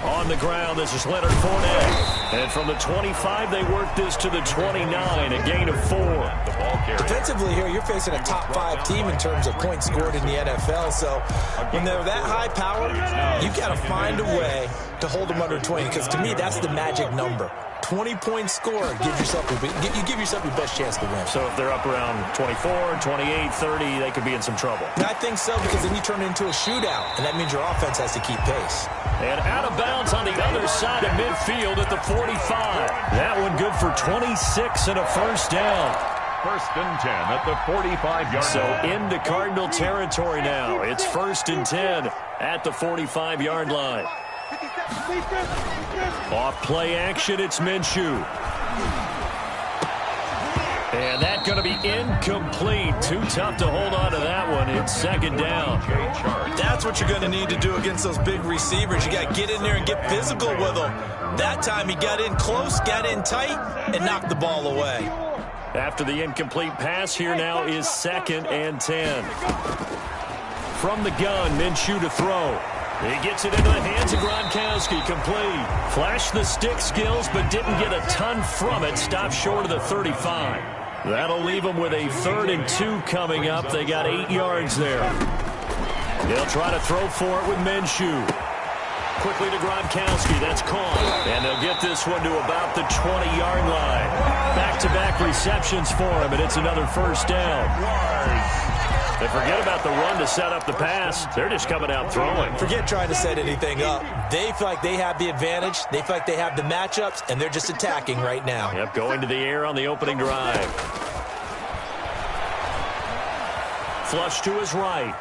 On the ground, this is Leonard Fournette. And from the 25, they work this to the 29, a gain of 4. Defensively here, you're facing a top 5 team in terms of points scored in the NFL. So when they're that high power, you've got to find a way to hold them under 20, because to me, that's the magic number. 20-point score, you give yourself your best chance to win. So if they're up around 24, 28, 30, they could be in some trouble. And I think so, because then you turn it into a shootout, and that means your offense has to keep pace. And out of bounds on the other side of midfield at the 45. That one good for 26 and a first down. First and 10 at the 45-yard line. So into Cardinal territory now. It's first and 10 at the 45-yard line. Off play action, it's Minshew. And that's going to be incomplete. Too tough to hold on to that one. It's second down. That's what you're going to need to do against those big receivers. You got to get in there and get physical with them. That time he got in close, got in tight, and knocked the ball away. After the incomplete pass, here now is second and 10. From the gun, Minshew to throw. He gets it into the hands of Gronkowski, complete. Flashed the stick skills, but didn't get a ton from it. Stopped short of the 35. That'll leave them with a 3rd and 2 coming up. They got 8 yards there. They'll try to throw for it with Minshew. Quickly to Gronkowski. That's caught. And they'll get this one to about the 20-yard line. Back-to-back receptions for him, and it's another first down. They forget about the run to set up the pass. They're just coming out throwing. Forget trying to set anything up. They feel like they have the advantage. They feel like they have the matchups, and they're just attacking right now. Yep, going to the air on the opening drive. Flush to his right.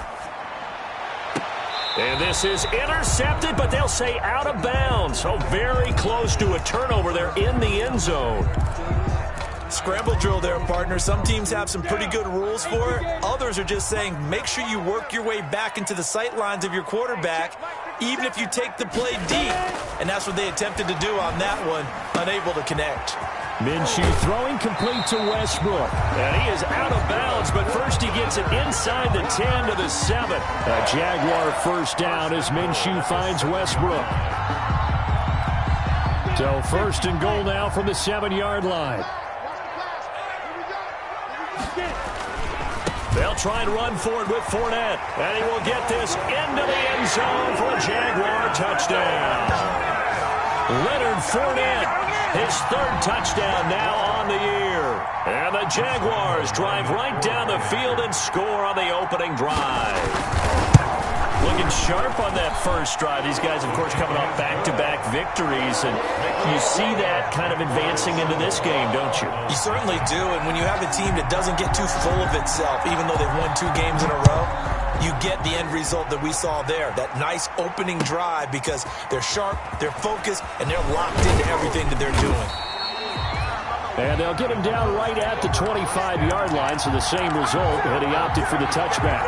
And this is intercepted, but they'll say out of bounds. So very close to a turnover there in the end zone. Scramble drill there, partner. Some teams have some pretty good rules for it. Others are just saying make sure you work your way back into the sight lines of your quarterback, even if you take the play deep. And that's what they attempted to do on that one, unable to connect. Minshew throwing complete to Westbrook. And he is out of bounds, but first he gets it inside the 10 to the 7. A Jaguar first down as Minshew finds Westbrook. So first and goal now from the 7-yard line. They'll try and run for it with Fournette. And he will get this into the end zone for a Jaguar touchdown. Leonard Fournette, his 3rd touchdown now on the year. And the Jaguars drive right down the field and score on the opening drive. Looking sharp on that first drive. These guys, of course, coming off back-to-back victories. And you see that kind of advancing into this game, don't you? You certainly do. And when you have a team that doesn't get too full of itself, even though they've won 2 games in a row, you get the end result that we saw there. That nice opening drive, because they're sharp, they're focused, and they're locked into everything that they're doing. And they'll get him down right at the 25-yard line, so the same result, and he opted for the touchback.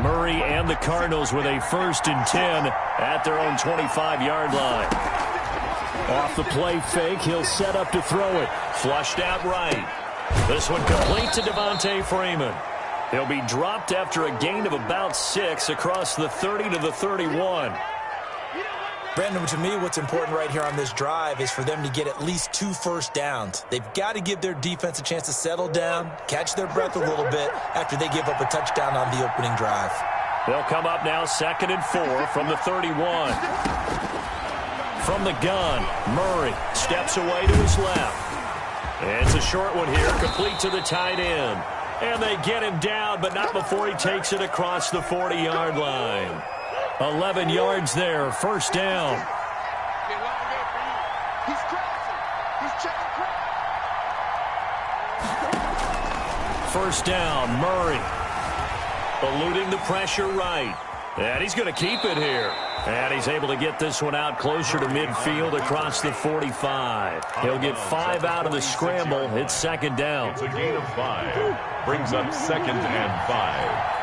Murray and the Cardinals with a first and 10 at their own 25-yard line. Off the play fake, he'll set up to throw it. Flushed out right. This one complete to Devontae Freeman. He'll be dropped after a gain of about 6 across the 30 to the 31. Brandon, to me, what's important right here on this drive is for them to get at least 2 first downs. They've got to give their defense a chance to settle down, catch their breath a little bit after they give up a touchdown on the opening drive. They'll come up now 2nd and 4 from the 31. From the gun, Murray steps away to his left. And it's a short one here, complete to the tight end. And they get him down, but not before he takes it across the 40-yard line. 11 yards there, first down. First down, Murray. Eluding the pressure right. And he's going to keep it here. And he's able to get this one out closer to midfield across the 45. He'll get 5 out of the scramble. It's second down. It's a gain of 5. Brings up 2nd and 5.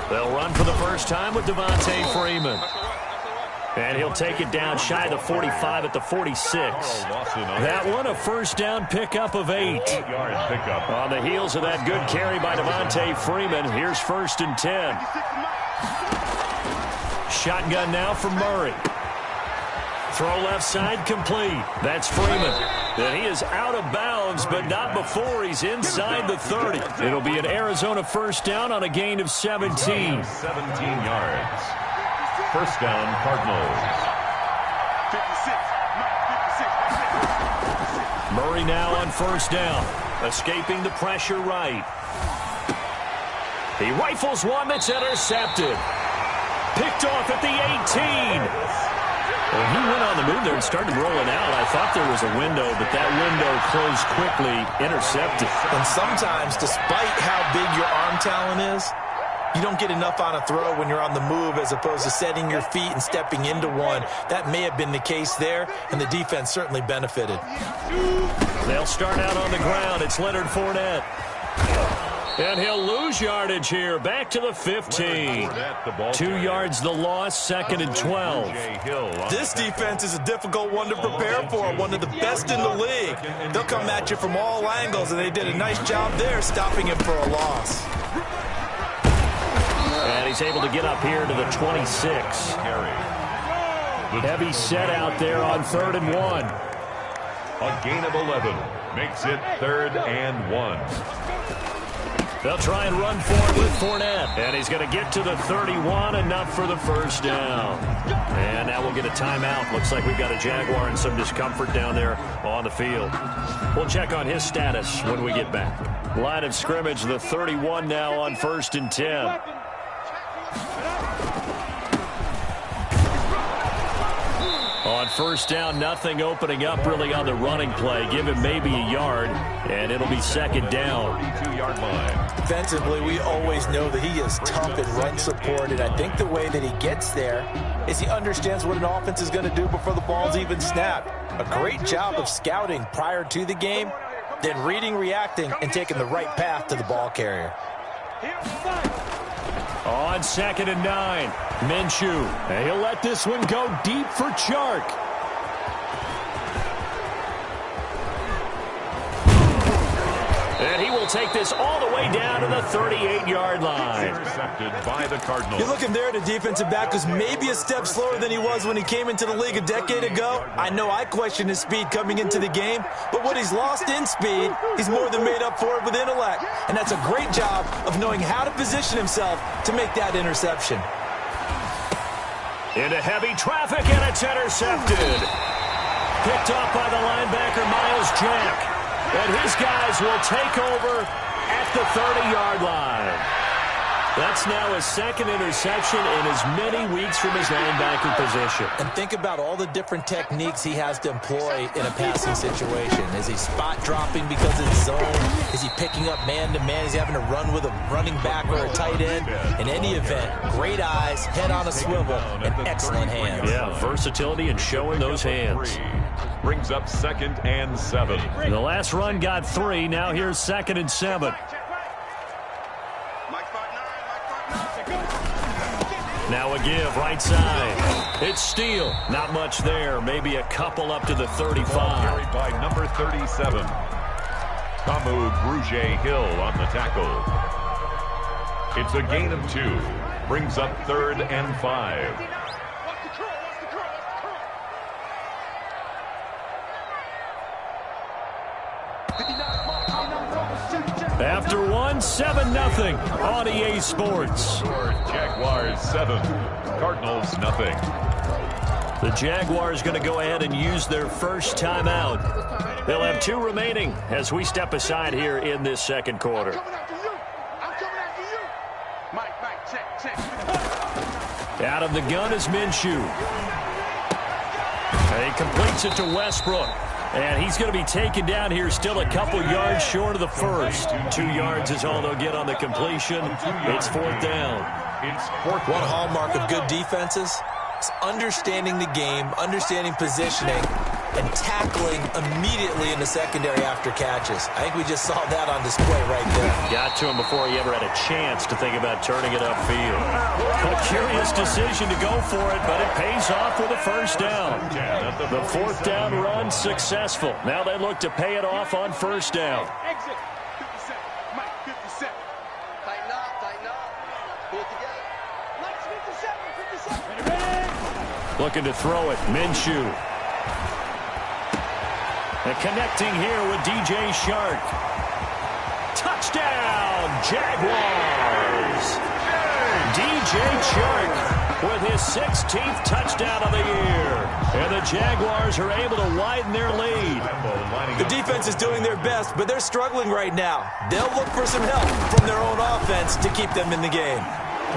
They'll run for the first time with Devontae Freeman. And he'll take it down shy of the 45 at the 46. That one, a first down pickup of 8. On the heels of that good carry by Devontae Freeman, here's 1st and 10. Shotgun now from Murray. Throw left side complete. That's Freeman. And he is out of bounds, but not before he's inside the 30. It'll be an Arizona first down on a gain of 17. 17 yards. First down, Cardinals. Murray now on first down. Escaping the pressure right. He rifles one that's intercepted. Picked off at the 18. Well, he went on the move there and started rolling out. I thought there was a window, but that window closed quickly, intercepted. And sometimes, despite how big your arm talent is, you don't get enough on a throw when you're on the move as opposed to setting your feet and stepping into one. That may have been the case there, and the defense certainly benefited. They'll start out on the ground. It's Leonard Fournette. And he'll lose yardage here. Back to the 15. 2 yards the loss, 2nd and 12. This defense is a difficult one to prepare for, one of the best in the league. They'll come at you from all angles, and they did a nice job there stopping him for a loss. And he's able to get up here to the 26. Heavy set out there on 3rd and 1. A gain of 11 makes it 3rd and 1. They'll try and run for it with Fournette. And he's going to get to the 31, enough for the first down. And now we'll get a timeout. Looks like we've got a Jaguar and some discomfort down there on the field. We'll check on his status when we get back. Line of scrimmage, the 31 now on 1st and 10. On first down, nothing opening up really on the running play. Give him maybe a yard, and it'll be 2nd down. 42-yard line. Defensively, we always know that he is tough in run support, and I think the way that he gets there is he understands what an offense is going to do before the ball's even snapped. A great job of scouting prior to the game, then reading, reacting, and taking the right path to the ball carrier. On 2nd and 9, Minshew. And he'll let this one go deep for Chark. And he will take this all the way down to the 38-yard line. Intercepted by the Cardinals. You're looking there at a defensive back who's maybe a step slower than he was when he came into the league a decade ago. I know I questioned his speed coming into the game, but what he's lost in speed, he's more than made up for it with intellect. And that's a great job of knowing how to position himself to make that interception. Into heavy traffic, and it's intercepted. Picked off by the linebacker, Miles Jack. And his guys will take over at the 30-yard line. That's now his 2nd interception in as many weeks from his linebacker position. And think about all the different techniques he has to employ in a passing situation. Is he spot dropping because it's zone? Is he picking up man-to-man? Is he having to run with a running back or a tight end? In any event, great eyes, head on a swivel, and excellent hands. Yeah, versatility and showing those hands. Brings up 2nd and 7. The last run got 3. Now here's 2nd and 7. Now a give, right side. It's Steele. Not much there. Maybe a couple up to the 35. Carried by number 37. Kamu Grugier-Hill on the tackle. It's a gain of 2. Brings up 3rd and 5. After 1, 7-0 on EA Sports. Jaguars 7, Cardinals nothing. The Jaguars going to go ahead and use their first timeout. They'll have 2 remaining as we step aside here in this 2nd quarter. Out of the gun is Minshew. And he completes it to Westbrook. And he's going to be taken down here still a couple yards short of the first. 2 yards is all they'll get on the completion. It's 4th down. One hallmark of good defenses is understanding the game, understanding positioning, and tackling immediately in the secondary after catches. I think we just saw that on display right there. Got to him before he ever had a chance to think about turning it upfield. A curious decision to go for it, but it pays off with a first down. The fourth down run successful. Now they look to pay it off on first down. Exit. 57. Mike, 57. Tighten up, tighten up. Pull it together. Mike's 57, 57. Ready. Looking to throw it. Minshew. And connecting here with DJ Shark. Touchdown, Jaguars. DJ Shark with his 16th touchdown of the year. And the Jaguars are able to widen their lead. The defense is doing their best, but they're struggling right now. They'll look for some help from their own offense to keep them in the game.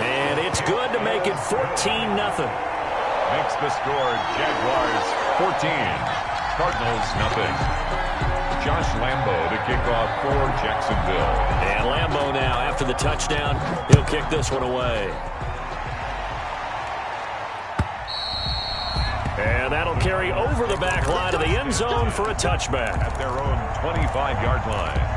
And it's good to make it 14-0. Makes the score Jaguars 14, Cardinals nothing. Josh Lambo to kick off for Jacksonville. And Lambo now, after the touchdown, he'll kick this one away. And that'll carry over the back line of the end zone for a touchback. At their own 25-yard line.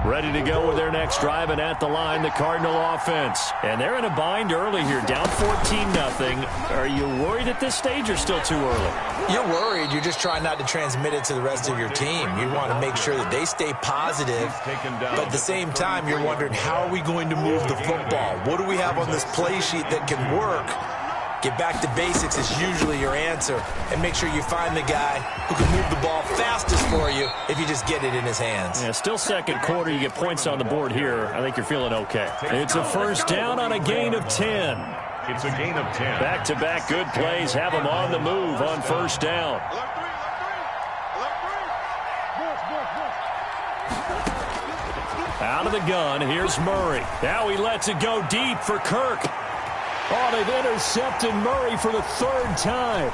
Ready to go with their next drive, and at the line, the Cardinal offense. And they're in a bind early here, down 14-0. Are you worried at this stage or still too early? You're worried. You're just trying not to transmit it to the rest of your team. You want to make sure that they stay positive, but at the same time, you're wondering, how are we going to move the football? What do we have on this play sheet that can work? Get back to basics is usually your answer, and make sure you find the guy who can move the ball fastest for you if you just get it in his hands. Yeah, still second quarter. You get points on the board here. I think you're feeling okay. It's a first down on a gain of 10. It's a gain of 10. Back-to-back good plays have them on the move on first down. Out of the gun, here's Murray. Now he lets it go deep for Kirk. Oh, they've intercepted Murray for the third time.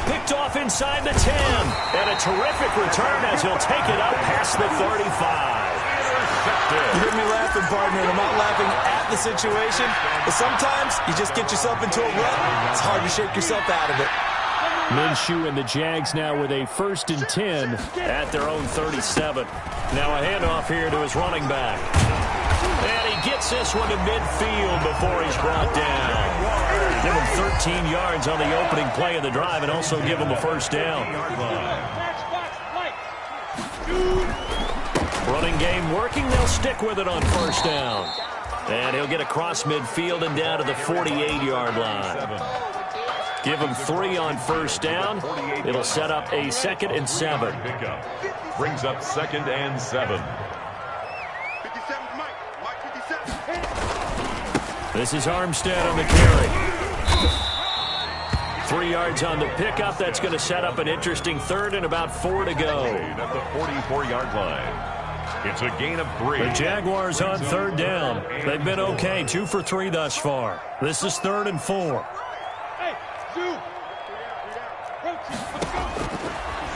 Picked off inside the 10. And a terrific return as he'll take it up past the 35. You hear me laughing, partner, and I'm not laughing at the situation, but sometimes you just get yourself into a rut. It's hard to shake yourself out of it. Minshew and the Jags now with a 1st and 10 at their own 37. Now a handoff here to his running back. And he gets this one to midfield before he's brought down. Give him 13 yards on the opening play of the drive and also give him a first down. Running game working. They'll stick with it on first down. And he'll get across midfield and down to the 48-yard line. Give him 3 on first down. It'll set up a 2nd and 7. Brings up 2nd and 7. This is Armstead on the carry. 3 yards on the pickup. That's going to set up an interesting 3rd and about 4 to go. At the 44-yard line. It's a gain of 3. The Jaguars on 3rd down. They've been okay, 2 for 3 thus far. This is 3rd and 4.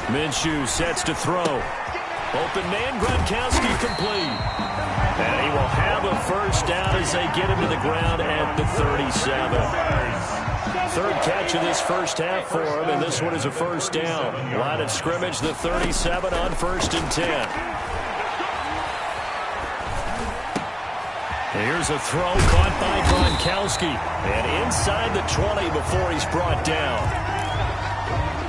Minshew sets to throw. Open man, Gronkowski complete. And he will have a first down as they get him to the ground at the 37. 3rd catch of this first half for him, and this one is a first down. Line of scrimmage, the 37 on 1st and 10. Here's a throw caught by Gronkowski. And inside the 20 before he's brought down.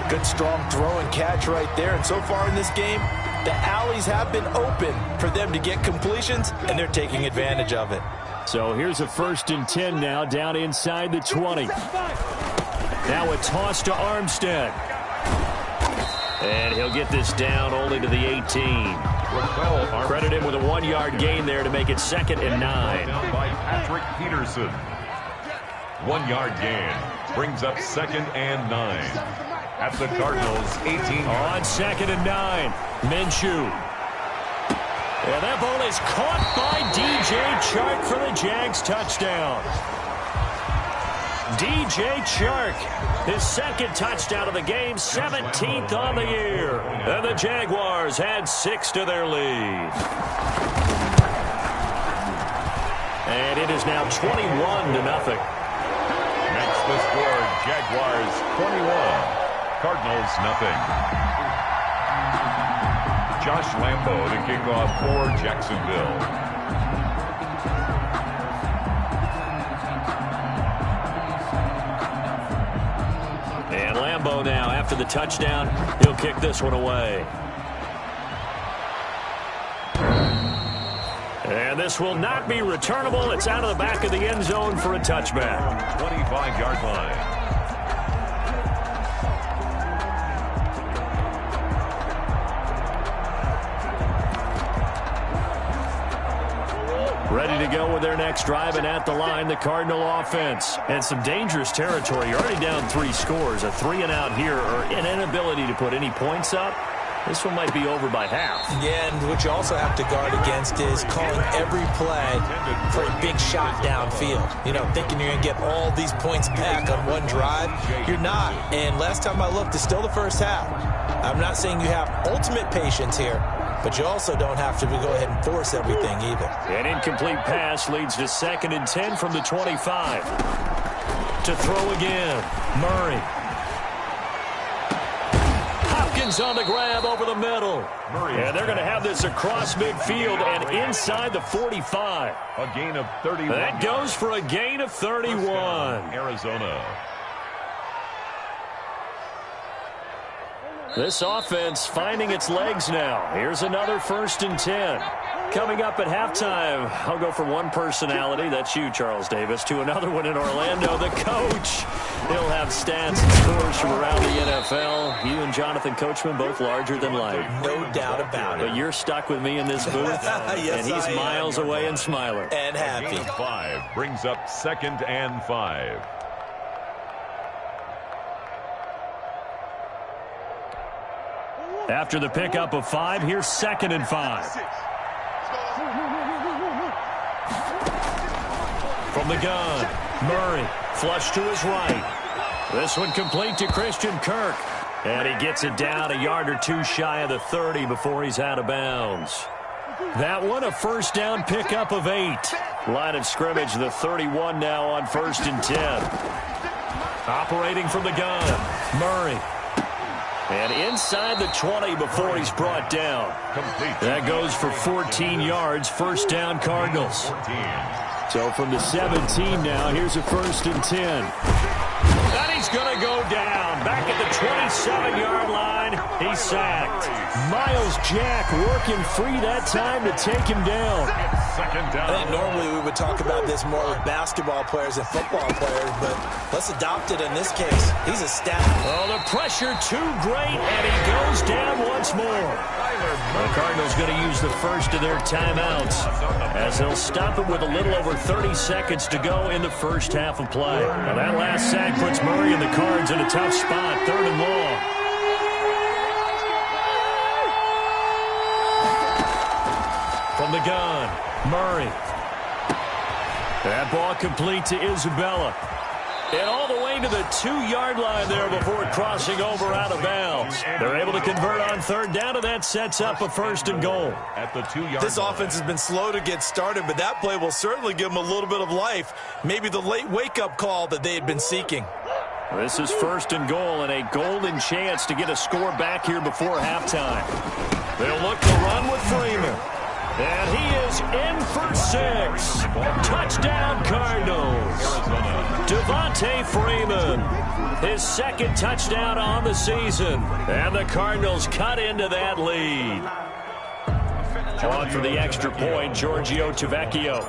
Good, strong throw and catch right there. And so far in this game, the alleys have been open for them to get completions, and they're taking advantage of it. So here's a 1st and 10 now, down inside the 20. Now a toss to Armstead. And he'll get this down only to the 18. Credit him with a 1-yard gain there to make it 2nd and 9. By Patrick Peterson. 1-yard gain. Brings up 2nd and 9. At the Cardinals' 18. On 2nd and 9. Minshew. And that ball is caught by DJ Chark for the Jags touchdown. DJ Chark, his second touchdown of the game, 17th on the year. And the Jaguars add 6 to their lead. And it is now 21-0. Next the score, Jaguars 21, Cardinals nothing. Josh Lambo to kick off for Jacksonville. And Lambo now, after the touchdown, he'll kick this one away. And this will not be returnable. It's out of the back of the end zone for a touchback. 25-yard line. Ready to go with their next drive, and at the line, the Cardinal offense. And some dangerous territory. You're already down 3 scores. A 3-and-out here, or an inability to put any points up. This one might be over by half. Yeah, and what you also have to guard against is calling every play for a big shot downfield. You know, thinking you're going to get all these points back on one drive. You're not. And last time I looked, it's still the first half. I'm not saying you have ultimate patience here, but you also don't have to go ahead and force everything either. An incomplete pass leads to 2nd and 10 from the 25. To throw again, Murray. Hopkins on the grab over the middle. And they're going to have this across midfield and inside the 45. A gain of 31. That goes for a gain of 31. Arizona. This offense finding its legs now. Here's another 1st and 10. Coming up at halftime, I'll go from one personality, that's you, Charles Davis, to another one in Orlando, the coach. He'll have stats and scores from around the NFL. You and Jonathan Coachman both larger than life. No doubt about it. But you're stuck with me in this booth, yes, and he's miles away and smiling. And happy. 5 brings up 2nd and 5. After the pickup of 5, here's 2nd and 5. From the gun, Murray, flush to his right. This one complete to Christian Kirk. And he gets it down a yard or 2 shy of the 30 before he's out of bounds. That one a 1st down pickup of 8. Line of scrimmage, the 31 now on 1st and 10. Operating from the gun, Murray. And inside the 20 before he's brought down. That goes for 14 yards, 1st down Cardinals. So from the 17 now, here's a 1st and 10. And he's going to go down. Back at the 27-yard line, he's sacked. Miles Jack working free that time to take him down. Second down. I think normally we would talk about this more with basketball players and football players, but let's adopt it in this case. He's a stat. Oh, the pressure too great, and he goes down once more. The Cardinals going to use the first of their timeouts as they'll stop it with a little over 30 seconds to go in the first half of play. Now that last sack puts Murray and the Cards in a tough spot, 3rd and long. From the gun, Murray. That ball complete to Isabella. And all the way to the 2-yard line there before crossing over out of bounds. They're able to convert on 3rd down, and that sets up a 1st and goal. At the 2-yard This offense has been slow to get started, but that play will certainly give them a little bit of life. Maybe the late wake-up call that they had been seeking. This is 1st and goal and a golden chance to get a score back here before halftime. They'll look to run with Freeman. And he is in for 6. Touchdown Cardinals. Devontae Freeman, his 2nd touchdown on the season. And the Cardinals cut into that lead. On for the extra point, Giorgio Tavecchio.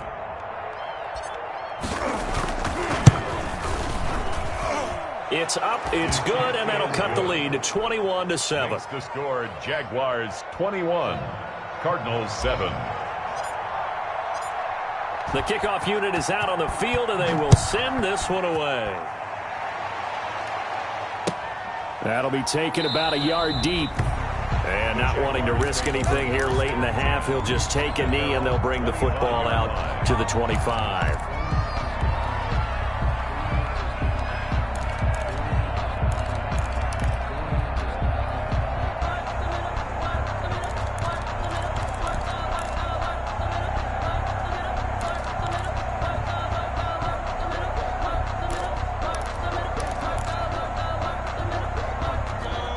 It's up, it's good, and that'll cut the lead to 21-7. Makes the score, Jaguars 21. Cardinals 7. The kickoff unit is out on the field, and they will send this one away. That'll be taken about a yard deep. And not wanting to risk anything here late in the half, he'll just take a knee, and they'll bring the football out to the 25.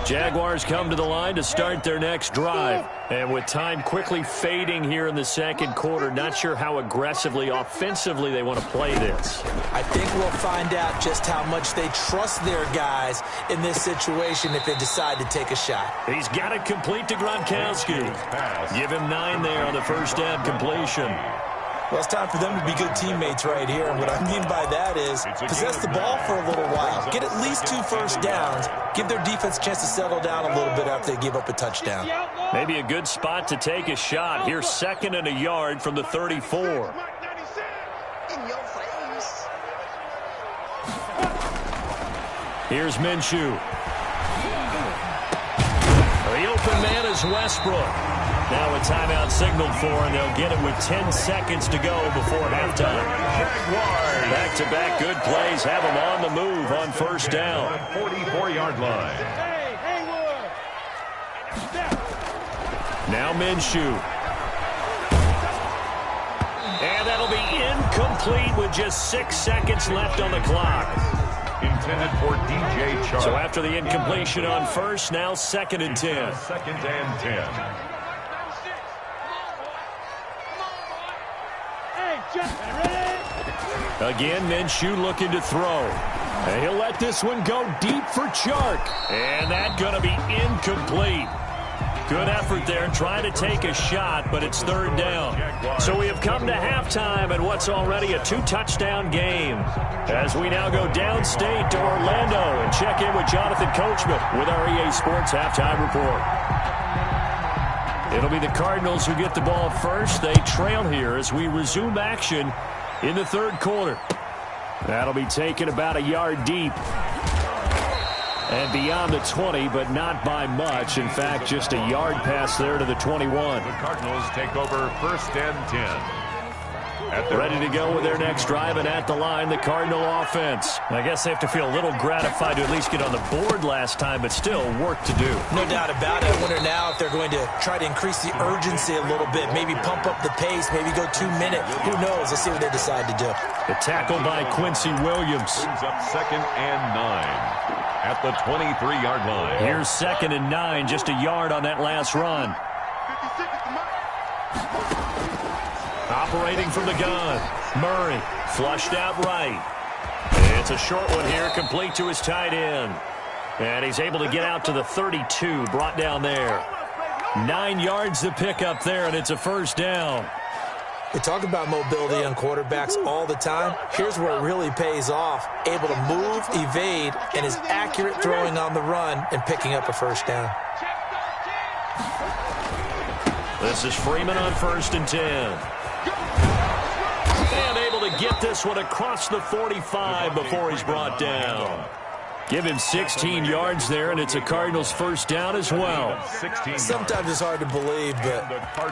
Jaguars come to the line to start their next drive. And with time quickly fading here in the second quarter, not sure how aggressively, offensively they want to play this. I think we'll find out just how much they trust their guys in this situation if they decide to take a shot. He's got it complete to Gronkowski. Give him 9 there on the first down completion. Well, it's time for them to be good teammates right here. And what I mean by that is possess the ball for a little while. Get at least 2 first downs. Give their defense a chance to settle down a little bit after they give up a touchdown. Maybe a good spot to take a shot. Here's 2nd and a yard from the 34. In your face. Here's Minshew. The open man is Westbrook. Now a timeout signaled for, and they'll get it with 10 seconds to go before halftime. Back-to-back good plays have them on the move on first down. 44-yard line. Now Minshew. And that'll be incomplete with just 6 seconds left on the clock. Intended for DJ Chark. So after the incompletion on first, now 2nd and 10. 2nd and 10. Again, Minshew looking to throw. And he'll let this one go deep for Chark. And that's going to be incomplete. Good effort there trying to take a shot, but it's 3rd down. So we have come to halftime in what's already a 2-touchdown game. As we now go downstate to Orlando and check in with Jonathan Coachman with our EA Sports Halftime Report. It'll be the Cardinals who get the ball first. They trail here as we resume action in the 3rd quarter. That'll be taken about a yard deep. And beyond the 20, but not by much. In fact, just a yard pass there to the 21. The Cardinals take over 1st and 10. Ready to go with their next drive, and at the line, the Cardinal offense. I guess they have to feel a little gratified to at least get on the board last time, but still work to do. No doubt about it. I wonder now if they're going to try to increase the urgency a little bit, maybe pump up the pace, maybe go 2-minute. Who knows? Let's see what they decide to do. The tackle by Quincy Williams. Brings up 2nd and 9 at the 23-yard line. Here's 2nd and 9, just a yard on that last run. Operating from the gun, Murray flushed out right. It's a short one here, complete to his tight end. And he's able to get out to the 32, brought down there. 9 yards to pick up there, and it's a first down. We talk about mobility on quarterbacks all the time. Here's where it really pays off. Able to move, evade, and is accurate throwing on the run and picking up a first down. This is Freeman on 1st and 10. And able to get this one across the 45 before he's brought down. Give him 16 yards there, and it's a Cardinals first down as well. Sometimes it's hard to believe, but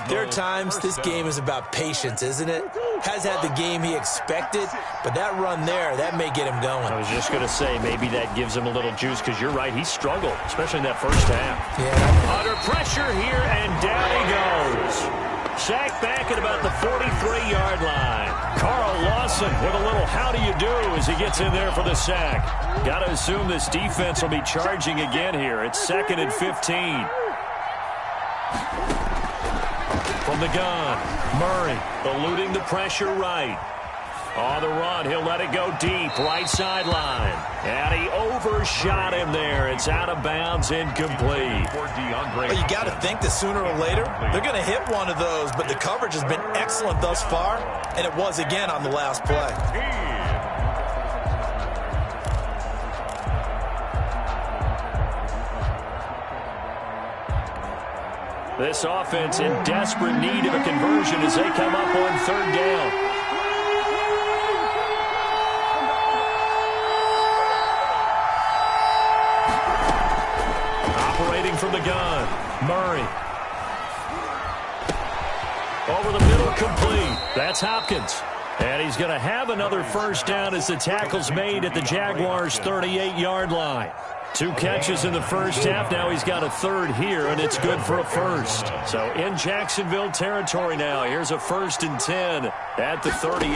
there are times this game is about patience, isn't it? Has had the game he expected, but that run there, that may get him going. I was just going to say, maybe that gives him a little juice, because you're right, he struggled, especially in that first half. Yeah. Under pressure here, and down he goes. Sacked back at about the 43-yard line. Carl Lawson with a little how do you do as he gets in there for the sack. Got to assume this defense will be charging again here. It's 2nd and 15. From the gun, Murray eluding the pressure right. On the run, he'll let it go deep, right sideline. And he overshot him there. It's out of bounds, incomplete. Well, you got to think that sooner or later, they're going to hit one of those, but the coverage has been excellent thus far, and it was again on the last play. This offense in desperate need of a conversion as they come up on 3rd down. From the gun, Murray. Over the middle, complete. That's Hopkins. And he's going to have another first down as the tackle's made at the Jaguars' 38-yard line. 2 catches in the first half. Now he's got a 3rd here, and it's good for a first. So in Jacksonville territory now. Here's a 1st and 10 at the 38.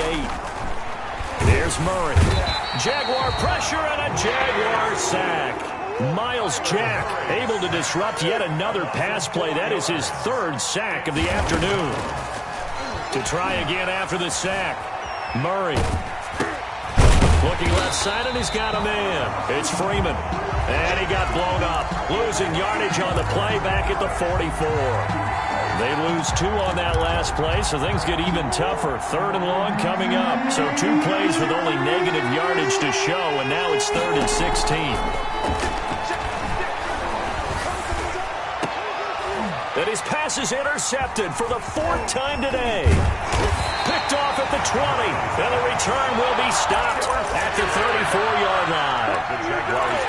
Here's Murray. Jaguar pressure and a Jaguar sack. Miles Jack able to disrupt yet another pass play. That is his third sack of the afternoon. To try again after the sack, Murray. Looking left side, and he's got a man. It's Freeman. And he got blown up. Losing yardage on the play back at the 44. They lose 2 on that last play, so things get even tougher. 3rd and long coming up. So 2 plays with only negative yardage to show, and now it's 3rd and 16. And his pass is intercepted for the 4th time today. Picked off at the 20, and the return will be stopped at the 34-yard line.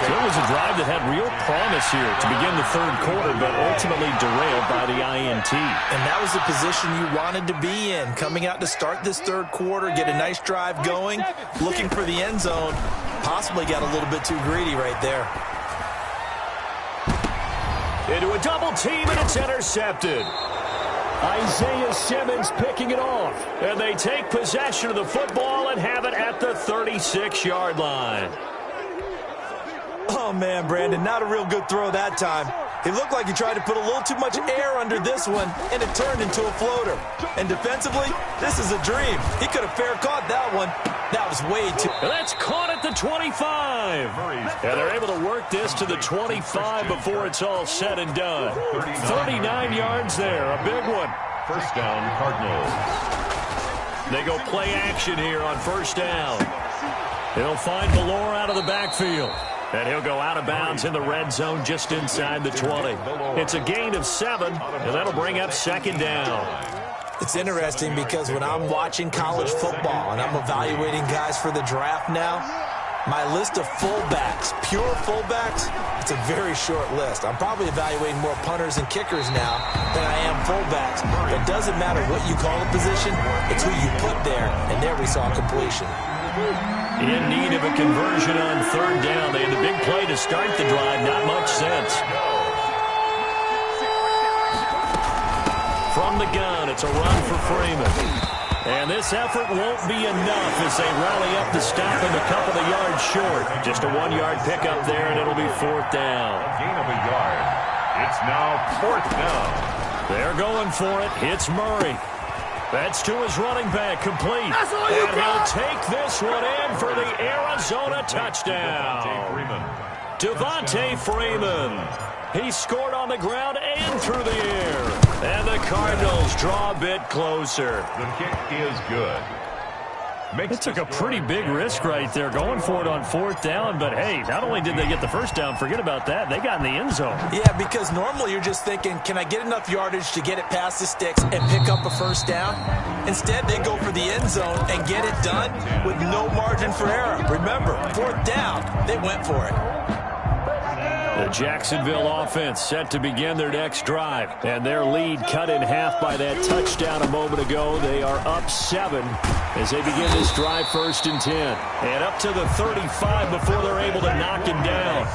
So it was a drive that had real promise here to begin the 3rd quarter, but ultimately derailed by the INT. And that was the position you wanted to be in, coming out to start this 3rd quarter, get a nice drive going, looking for the end zone. Possibly got a little bit too greedy right there. Into a double team, and it's intercepted. Isaiah Simmons picking it off. And they take possession of the football and have it at the 36-yard line. Oh, man, Brandon, not a real good throw that time. It looked like he tried to put a little too much air under this one, and it turned into a floater. And defensively, this is a dream. He could have fair caught that one. That was way too... And that's caught at the 25. And they're able to work this to the 25 before it's all said and done. 39 yards there, a big one. 1st down, Cardinals. They go play action here on 1st down. They'll find Valor out of the backfield. And he'll go out of bounds in the red zone just inside the 20. It's a gain of 7, and that'll bring up 2nd down. It's interesting because when I'm watching college football and I'm evaluating guys for the draft now, my list of fullbacks, pure fullbacks, it's a very short list. I'm probably evaluating more punters and kickers now than I am fullbacks. It doesn't matter what you call a position, it's who you put there, and there we saw completion. In need of a conversion on 3rd down. They had a big play to start the drive. Not much sense. From the gun, it's a run for Freeman. And this effort won't be enough as they rally up to stop him a couple of yards short. Just a 1-yard pickup there, and it'll be 4th down. Gain of a yard. It's now 4th down. They're going for it. It's Murray. That's to his running back, complete. And he'll take this one in for the Arizona touchdown. Devontae Freeman. He scored on the ground and through the air. And the Cardinals draw a bit closer. The kick is good. It took a pretty big risk right there going for it on 4th down. But, hey, not only did they get the 1st down, forget about that, they got in the end zone. Yeah, because normally you're just thinking, can I get enough yardage to get it past the sticks and pick up a 1st down? Instead, they go for the end zone and get it done with no margin for error. Remember, 4th down, they went for it. The Jacksonville offense set to begin their next drive. And their lead cut in half by that touchdown a moment ago. They are up 7 as they begin this drive 1st and 10. And up to the 35 before they're able to knock him down.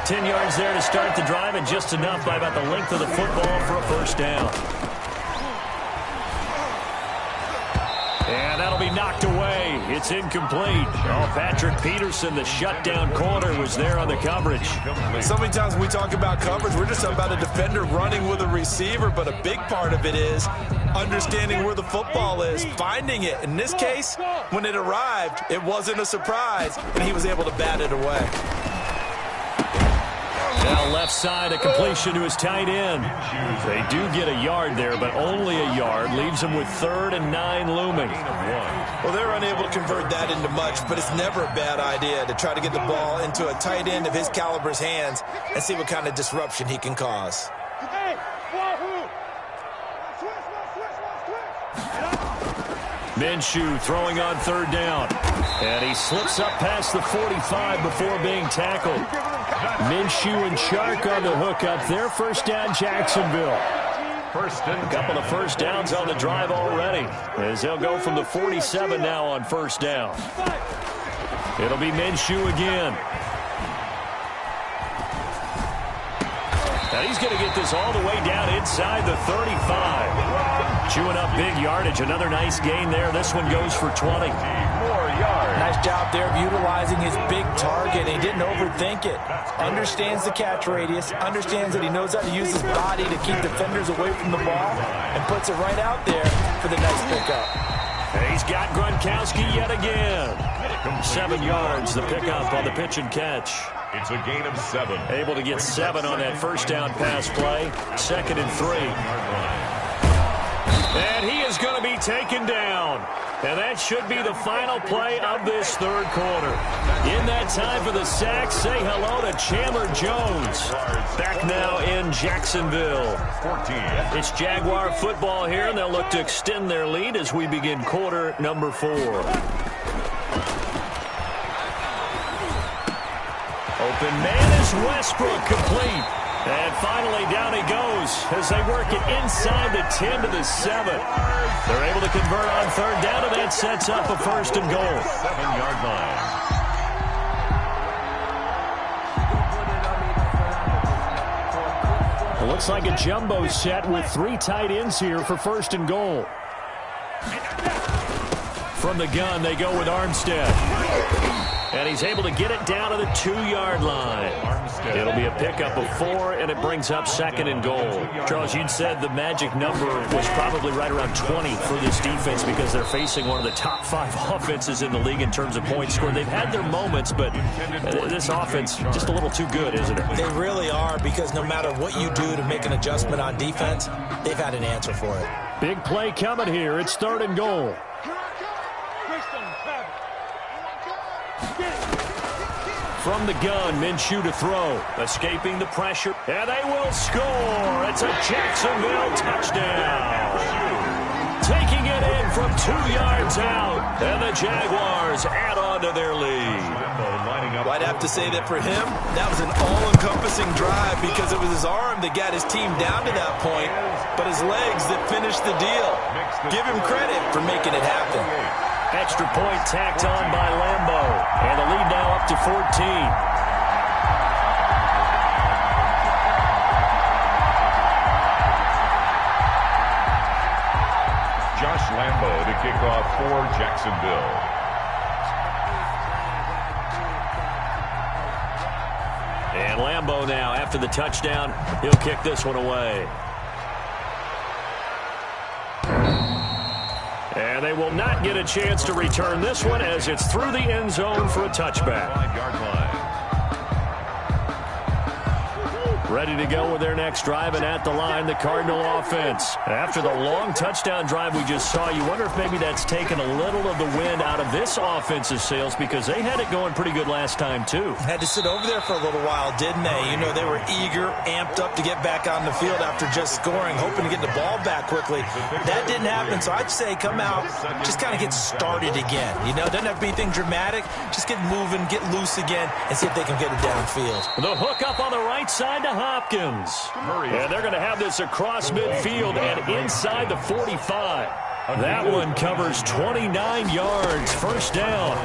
10 yards there to start the drive, and just enough by about the length of the football for a 1st down. And that'll be knocked away. It's incomplete. Oh, Patrick Peterson, the shutdown corner, was there on the coverage. So many times when we talk about coverage, we're just talking about a defender running with a receiver, but a big part of it is understanding where the football is, finding it. In this case, when it arrived, it wasn't a surprise, and he was able to bat it away. Now left side, a completion to his tight end. They do get a yard there, but only a yard. Leaves them with 3rd and 9 looming. Well, they're unable to convert that into much, but it's never a bad idea to try to get the ball into a tight end of his caliber's hands and see what kind of disruption he can cause. Minshew throwing on 3rd down. And he slips up past the 45 before being tackled. Minshew and Shark on the hook up there. 1st down, Jacksonville. A couple of 1st downs on the drive already, as they'll go from the 47 now on 1st down. It'll be Minshew again. Now he's going to get this all the way down inside the 35. Chewing up big yardage. Another nice gain there. This one goes for 20. More yards. Nice job there of utilizing his big target. He didn't overthink it. Understands the catch radius. Understands that he knows how to use his body to keep defenders away from the ball. And puts it right out there for the nice pickup. He's got Gronkowski yet again. 7 yards, the pickup on the pitch and catch. It's a gain of 7. Able to get 7 on that first down pass play. 2nd and 3. And he is going to be taken down. And that should be the final play of this third quarter. In that time for the sack, say hello to Chandler Jones. Back now in Jacksonville. 14. It's Jaguar football here, and they'll look to extend their lead as we begin quarter number 4. Open man is Westbrook, complete. And finally down he goes as they work it inside the 10 to the 7. They're able to convert on third down, and that sets up a 1st and goal. 7-yard line. It looks like a jumbo set with 3 tight ends here for 1st and goal. From the gun, they go with Armstead. And he's able to get it down to the 2-yard line. It'll be a pickup of 4, and it brings up 2nd and goal. Charles, you'd said the magic number was probably right around 20 for this defense because they're facing one of the top 5 offenses in the league in terms of points scored. They've had their moments, but this offense just a little too good, isn't it? They really are, because no matter what you do to make an adjustment on defense, they've had an answer for it. Big play coming here. It's 3rd and goal. From the gun, Minshew to throw. Escaping the pressure. And they will score. It's a Jacksonville touchdown. Taking it in from 2 yards out. And the Jaguars add on to their lead. Well, I'd have to say that for him, that was an all-encompassing drive because it was his arm that got his team down to that point, but his legs that finished the deal. Give him credit for making it happen. Extra point tacked on by Lambo. And the lead now up to 14. Josh Lambo to kick off for Jacksonville. And Lambo now, after the touchdown, he'll kick this one away. And they will not get a chance to return this one as it's through the end zone for a touchback. 5-yard line. Ready to go with their next drive, and at the line, the Cardinal offense. After the long touchdown drive we just saw, you wonder if maybe that's taken a little of the wind out of this offense's sails because they had it going pretty good last time, too. Had to sit over there for a little while, didn't they? You know, they were eager, amped up to get back on the field after just scoring, hoping to get the ball back quickly. That didn't happen, so I'd say come out, just kind of get started again. You know, doesn't have to be anything dramatic. Just get moving, get loose again, and see if they can get it downfield. The hook up on the right side to Hopkins. And they're going to have this across midfield and inside the 45. That one covers 29 yards. First down.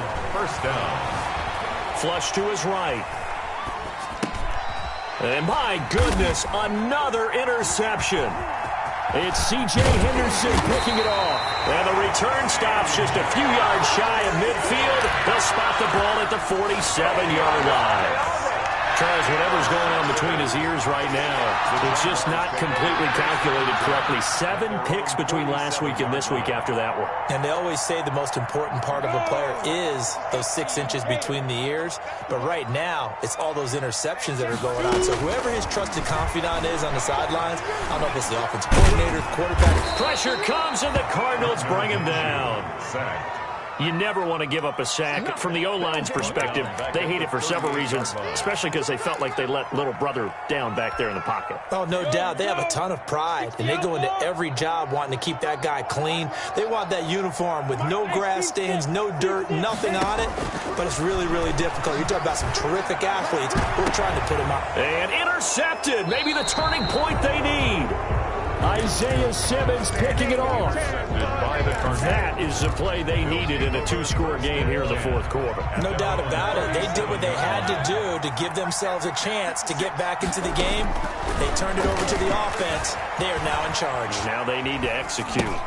Flush to his right. And my goodness, another interception. It's C.J. Henderson picking it off. And the return stops just a few yards shy of midfield. They'll spot the ball at the 47-yard line. Charles, whatever's going on between his ears right now, it's just not completely calculated correctly. 7 picks between last week and this week after that one. And they always say the most important part of a player is those 6 inches between the ears. But right now, it's all those interceptions that are going on. So whoever his trusted confidant is on the sidelines, I don't know if it's the offensive coordinator, the quarterback. Pressure comes, and the Cardinals bring him down. You never want to give up a sack. From the O-line's perspective, they hate it for several reasons, especially because they felt like they let little brother down back there in the pocket. Oh, no doubt. They have a ton of pride, and they go into every job wanting to keep that guy clean. They want that uniform with no grass stains, no dirt, nothing on it, but it's really, really difficult. You're talking about some terrific athletes who are trying to put him out. And intercepted. Maybe the turning point they need. Isaiah Simmons picking it off. That is the play they needed in a two-score game here in the fourth quarter. No doubt about it. They did what they had to do to give themselves a chance to get back into the game. They turned it over to the offense. They are now in charge. Now they need to execute.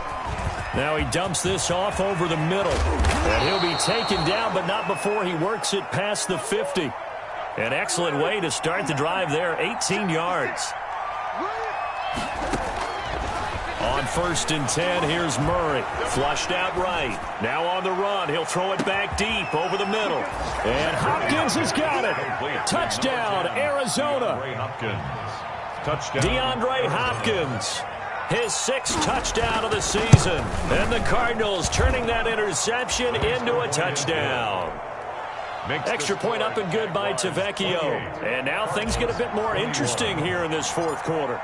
Now he dumps this off over the middle. And he'll be taken down, but not before he works it past the 50. An excellent way to start the drive there, 18 yards. On 1st and 10, here's Murray. Flushed out right. Now on the run. He'll throw it back deep over the middle. And Hopkins has got it. Touchdown, Arizona. DeAndre Hopkins. His 6th touchdown of the season. And the Cardinals turning that interception into a touchdown. Extra point up and good by Tavecchio. And now things get a bit more interesting here in this fourth quarter.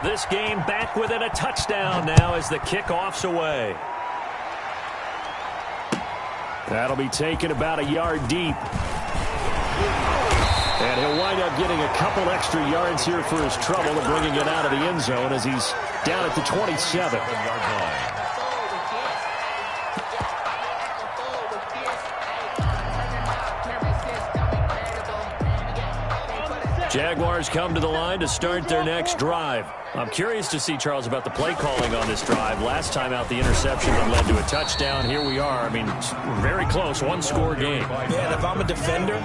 This game back within a touchdown now as the kickoff's away. That'll be taken about a yard deep. And he'll wind up getting a couple extra yards here for his trouble and bringing it out of the end zone as he's down at the 27. Jaguars come to the line to start their next drive. I'm curious to see, Charles, about the play calling on this drive. Last time out, the interception that led to a touchdown. Here we are. I mean, very close, one-score game. Yeah, and if I'm a defender,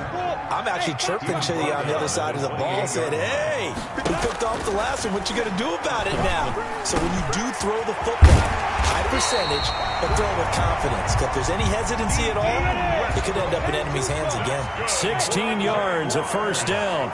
I'm actually chirping to you on the other side of the ball, saying, hey, we picked off the last one. What you going to do about it now? So when you do throw the football, high percentage, but throw it with confidence. Because if there's any hesitancy at all, it could end up in enemy's hands again. 16 yards, a first down.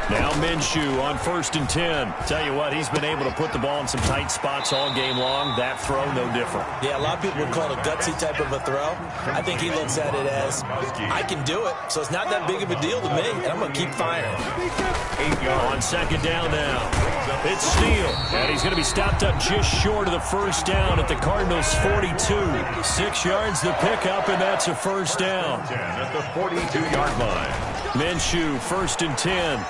Now Minshew on 1st and 10. Tell you what, he's been able to put the ball in some tight spots all game long. That throw, no different. Yeah, a lot of people would call it a gutsy type of a throw. I think he looks at it as, I can do it, so it's not that big of a deal to me, and I'm going to keep firing. 8 yards. On 2nd down now. It's Steele, and he's going to be stopped up just short of the first down at the Cardinals' 42. 6 yards the pickup, and that's a first down. At the 42-yard line. Minshew, 1st and 10.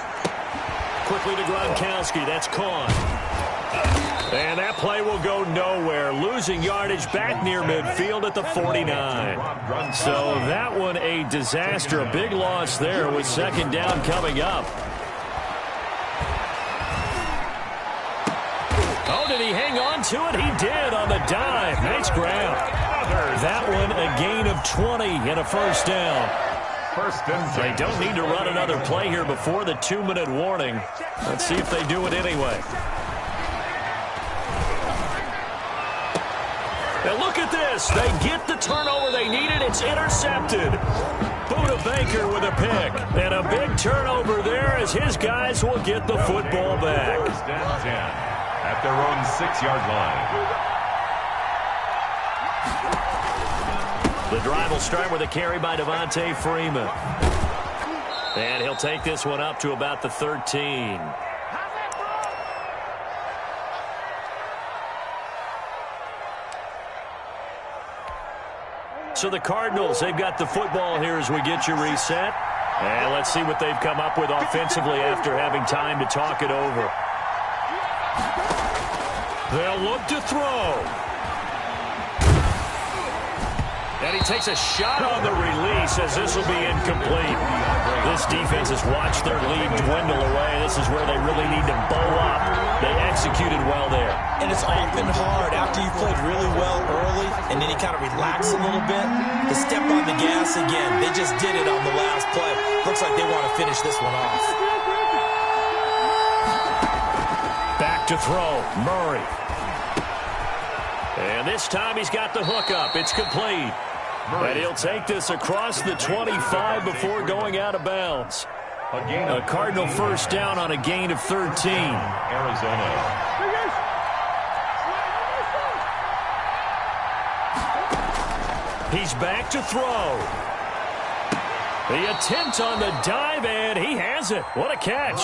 Quickly to Gronkowski. That's caught. And that play will go nowhere. Losing yardage back near midfield at the 49. So that one a disaster. A big loss there with 2nd down coming up. Oh, did he hang on to it? He did on the dive. Nice grab. That one a gain of 20 and a first down. They don't need to run another play here before the 2-minute warning. Let's see if they do it anyway. Now look at this. They get the turnover they needed. It's intercepted. Buda Baker with a pick. And a big turnover there as his guys will get the football back. Down 10 at their own 6-yard line. The drive will start with a carry by Devontae Freeman. And he'll take this one up to about the 13. So the Cardinals, they've got the football here as we get you reset. And let's see what they've come up with offensively after having time to talk it over. They'll look to throw. And he takes a shot on the release as this will be incomplete. This defense has watched their lead dwindle away. This is where they really need to bow up. They executed well there. And it's often hard after you've played really well early and then you kind of relax a little bit to step on the gas again. They just did it on the last play. Looks like they want to finish this one off. Back to throw, Murray. And this time he's got the hook up. It's complete. And he'll take this across the 25 before going out of bounds. A Cardinal first down on a gain of 13. Arizona. He's back to throw. The attempt on the dive, and he has it. What a catch.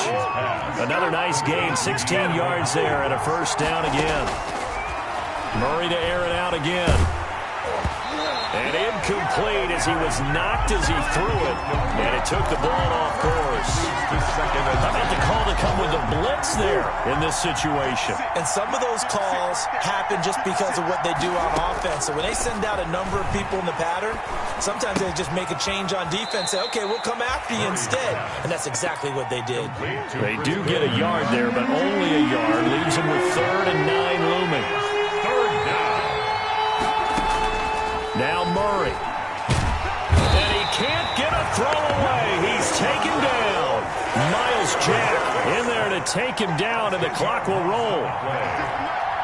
Another nice gain, 16 yards there, and a first down again. Murray to air it out again. And incomplete as he was knocked as he threw it, and it took the ball off course. How about the call to come with the blitz there in this situation? And some of those calls happen just because of what they do on offense. So when they send out a number of people in the pattern, sometimes they just make a change on defense, say, okay, we'll come after you instead. And that's exactly what they did. They do get a yard there, but only a yard. Leaves them with 3rd and 9 looming. Third down. Now Murray. And he can't get a throw away. He's taken down. Miles Jack in there to take him down, and the clock will roll.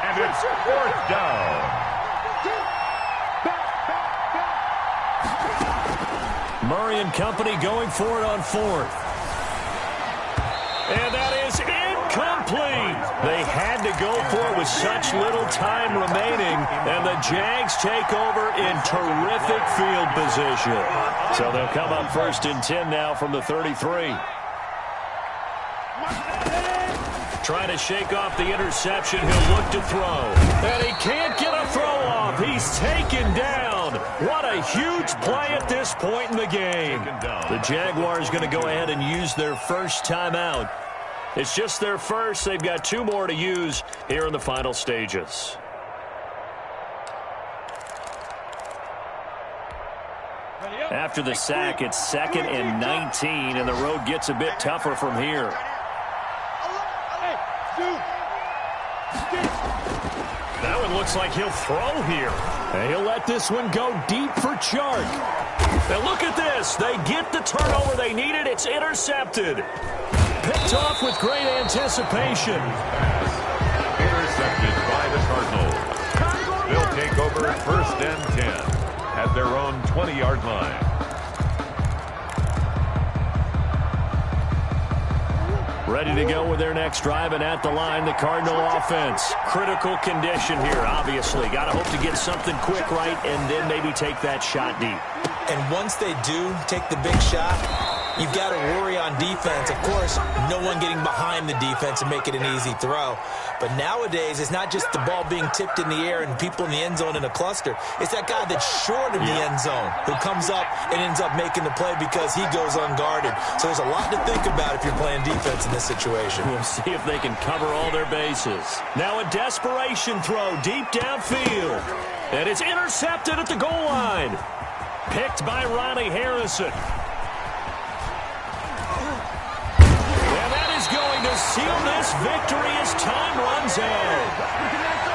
And it's 4th down. Murray and company going for it on 4th. And that is incomplete. They had to go for it with such little time remaining, and the Jags take over in terrific field position. So they'll come up 1st and 10 now from the 33. Trying to shake off the interception. He'll look to throw. And he can't get a throw off. He's taken down. What a huge play at this point in the game. The Jaguars going to go ahead and use their first timeout. It's just their first. They've got 2 more to use here in the final stages. After the sack, it's 2nd and 19, and the road gets a bit tougher from here. That one looks like he'll throw here. And he'll let this one go deep for Chark. And look at this. They get the turnover they needed. It's intercepted. Picked off with great anticipation. Intercepted by the Cardinals. They'll take over 1st and 10 at their own 20-yard line. Ready to go with their next drive, and at the line, the Cardinal offense. Critical condition here, obviously. Got to hope to get something quick right and then maybe take that shot deep. And once they do take the big shot, you've got to worry on defense. Of course, no one getting behind the defense and make it an easy throw. But nowadays, it's not just the ball being tipped in the air and people in the end zone in a cluster. It's that guy that's short of the end zone who comes up and ends up making the play because he goes unguarded. So there's a lot to think about if you're playing defense in this situation. We'll see if they can cover all their bases. Now a desperation throw deep downfield. And it's intercepted at the goal line. Picked by Ronnie Harrison. And that is going to seal this victory as time runs out.